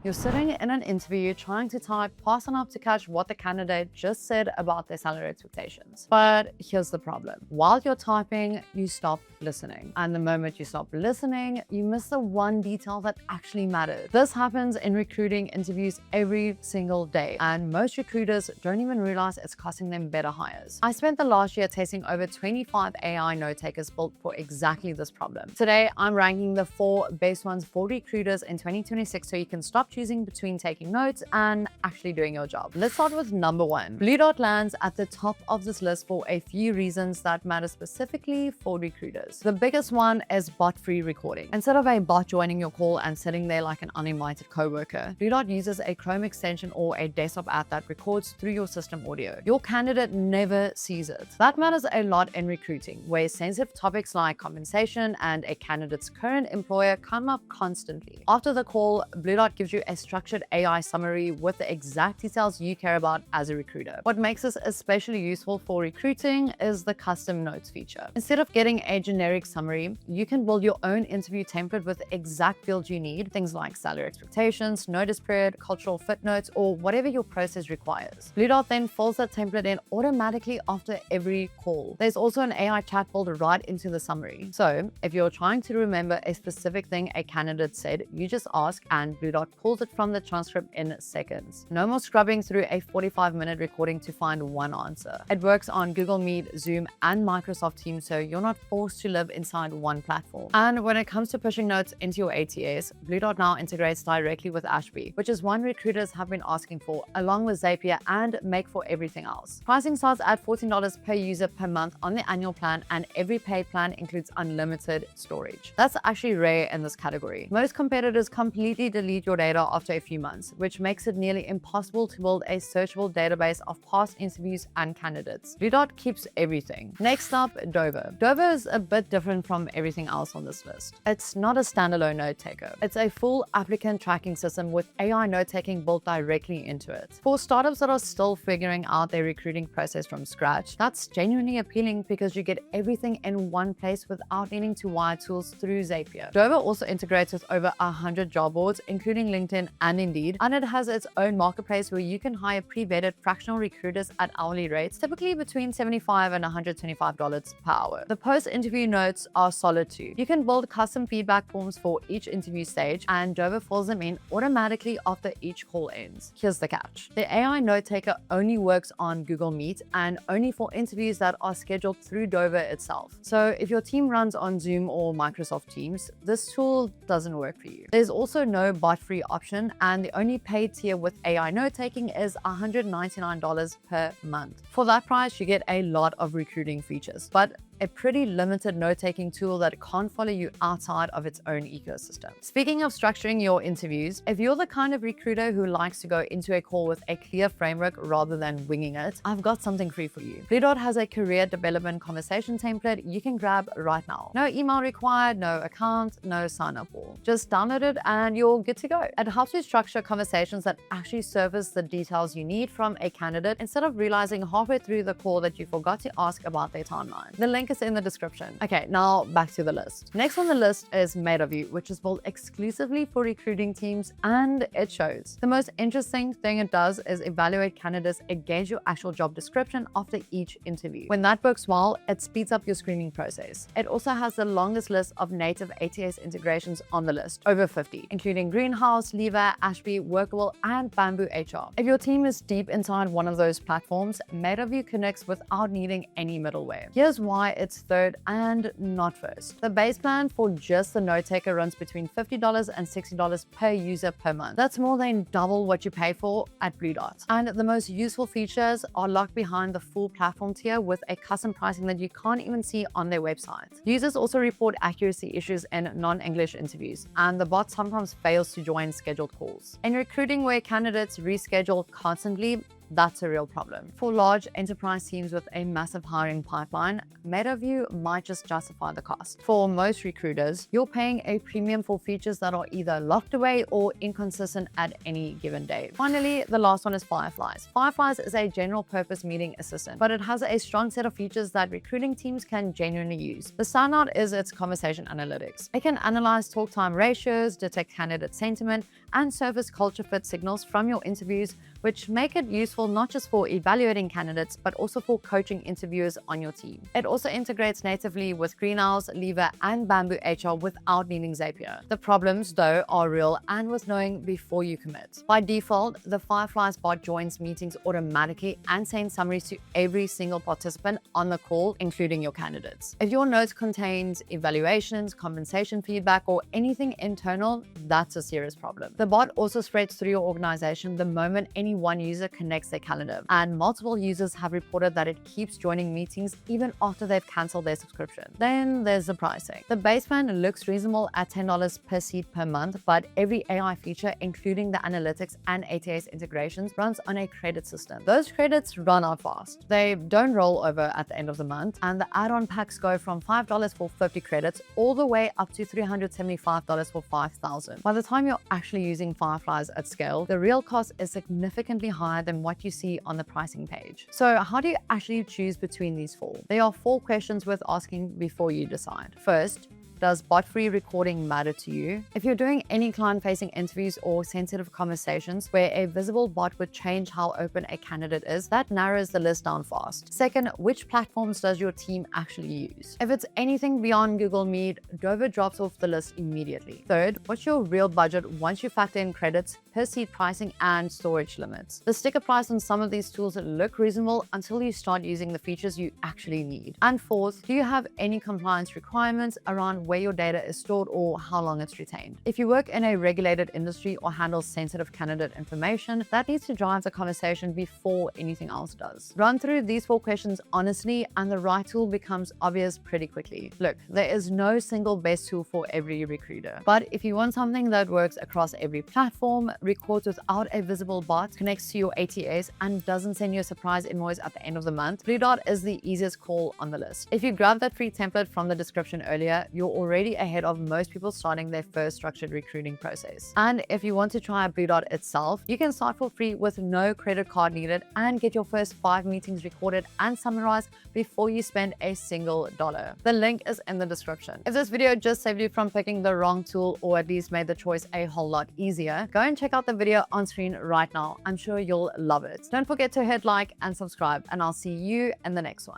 You're sitting in an interview trying to type fast enough to catch what the candidate just said about their salary expectations. But here's the problem. While you're typing, you stop listening. And the moment you stop listening, you miss the one detail that actually matters. This happens in recruiting interviews every single day, and most recruiters don't even realize it's costing them better hires. I spent the last year testing over 25 AI note takers built for exactly this problem. Today, I'm ranking the 4 best ones for recruiters in 2026 so you can stop choosing between taking notes and actually doing your job. Let's start with number 1. Bluedot lands at the top of this list for a few reasons that matter specifically for recruiters. The biggest one is bot-free recording. Instead of a bot joining your call and sitting there like an uninvited coworker, Bluedot uses a Chrome extension or a desktop app that records through your system audio. Your candidate never sees it. That matters a lot in recruiting, where sensitive topics like compensation and a candidate's current employer come up constantly. After the call, Bluedot gives you a structured AI summary with the exact details you care about as a recruiter. What makes this especially useful for recruiting is the custom notes feature. Instead of getting a generic summary, you can build your own interview template with the exact fields you need, things like salary expectations, notice period, cultural fit notes, or whatever your process requires. Bluedot then fills that template in automatically after every call. There's also an AI chat built right into the summary. So if you're trying to remember a specific thing a candidate said, you just ask and Bluedot pulls it from the transcript in seconds. No more scrubbing through a 45-minute recording to find one answer. It works on Google Meet, Zoom, and Microsoft Teams, so you're not forced to live inside one platform. And when it comes to pushing notes into your ATS, Bluedot now integrates directly with Ashby, which is one recruiters have been asking for, along with Zapier and Make for everything else. Pricing starts at $14 per user per month on the annual plan, and every paid plan includes unlimited storage. That's actually rare in this category. Most competitors completely delete your data after a few months, which makes it nearly impossible to build a searchable database of past interviews and candidates. Bluedot keeps everything. Next up, Dover. Dover is a bit different from everything else on this list. It's not a standalone note taker. It's a full applicant tracking system with AI note taking built directly into it. For startups that are still figuring out their recruiting process from scratch, that's genuinely appealing because you get everything in one place without needing to wire tools through Zapier. Dover also integrates with over 100 job boards, including LinkedIn and Indeed, and it has its own marketplace where you can hire pre-vetted fractional recruiters at hourly rates, typically between $75 and $125 per hour. The post-interview notes are solid too. You can build custom feedback forms for each interview stage, and Dover fills them in automatically after each call ends. Here's the catch. The AI note taker only works on Google Meet and only for interviews that are scheduled through Dover itself. So if your team runs on Zoom or Microsoft Teams, this tool doesn't work for you. There's also no bot-free option, and the only paid tier with AI note taking is $199 per month. For that price, you get a lot of recruiting features, but a pretty limited note-taking tool that can't follow you outside of its own ecosystem. Speaking of structuring your interviews, if you're the kind of recruiter who likes to go into a call with a clear framework rather than winging it, I've got something free for you. Bluedot has a career development conversation template you can grab right now. No email required, no account, no sign-up wall. Just download it and you're good to go. It helps you structure conversations that actually surface the details you need from a candidate instead of realizing halfway through the call that you forgot to ask about their timeline. The link is in the description. Okay, now back to the list. Next on the list is Metaview, which is built exclusively for recruiting teams, and it shows. The most interesting thing it does is evaluate candidates against your actual job description after each interview. When that works well, it speeds up your screening process. It also has the longest list of native ATS integrations on the list, over 50, including Greenhouse, Lever, Ashby, Workable, and Bamboo HR. If your team is deep inside one of those platforms, Metaview connects without needing any middleware. Here's why it's third and not first. The base plan for just the note taker runs between $50 and $60 per user per month. That's more than double what you pay for at Bluedot. And the most useful features are locked behind the full platform tier with a custom pricing that you can't even see on their website. Users also report accuracy issues in non-English interviews, and the bot sometimes fails to join scheduled calls. In recruiting where candidates reschedule constantly, that's a real problem. For large enterprise teams with a massive hiring pipeline, Metaview might just justify the cost. For most recruiters, you're paying a premium for features that are either locked away or inconsistent at any given day. Finally, the last one is Fireflies. Fireflies is a general purpose meeting assistant, but it has a strong set of features that recruiting teams can genuinely use. The standout is its conversation analytics. It can analyze talk time ratios, detect candidate sentiment, and surface culture fit signals from your interviews, which make it useful not just for evaluating candidates, but also for coaching interviewers on your team. It also integrates natively with Greenhouse, Lever, and Bamboo HR without needing Zapier. The problems, though, are real and worth knowing before you commit. By default, the Fireflies bot joins meetings automatically and sends summaries to every single participant on the call, including your candidates. If your notes contains evaluations, compensation feedback, or anything internal, that's a serious problem. The bot also spreads through your organization the moment any one user connects their calendar, and multiple users have reported that it keeps joining meetings even after they've canceled their subscription. Then there's the pricing. The base plan looks reasonable at $10 per seat per month, but every AI feature, including the analytics and ATS integrations, runs on a credit system. Those credits run out fast. They don't roll over at the end of the month, and the add-on packs go from $5 for 50 credits all the way up to $375 for 5,000. By the time you're actually using Fireflies at scale, the real cost is significantly higher than what you see on the pricing page. So how do you actually choose between these four? There are 4 questions worth asking before you decide. First, does bot-free recording matter to you? If you're doing any client-facing interviews or sensitive conversations where a visible bot would change how open a candidate is, that narrows the list down fast. Second, which platforms does your team actually use? If it's anything beyond Google Meet, Dover drops off the list immediately. Third, what's your real budget once you factor in credits, per seat pricing, and storage limits? The sticker price on some of these tools look reasonable until you start using the features you actually need. And fourth, do you have any compliance requirements around where your data is stored or how long it's retained? If you work in a regulated industry or handle sensitive candidate information, that needs to drive the conversation before anything else does. Run through these 4 questions honestly, and the right tool becomes obvious pretty quickly. Look, there is no single best tool for every recruiter, but if you want something that works across every platform, records without a visible bot, connects to your ATS, and doesn't send you a surprise invoice at the end of the month, Bluedot is the easiest call on the list. If you grab that free template from the description earlier, you're already ahead of most people starting their first structured recruiting process. And if you want to try Bluedot itself, you can start for free with no credit card needed and get your first 5 meetings recorded and summarized before you spend a single dollar. The link is in the description. If this video just saved you from picking the wrong tool, or at least made the choice a whole lot easier, go and check out the video on screen right now. I'm sure you'll love it. Don't forget to hit like and subscribe, and I'll see you in the next one.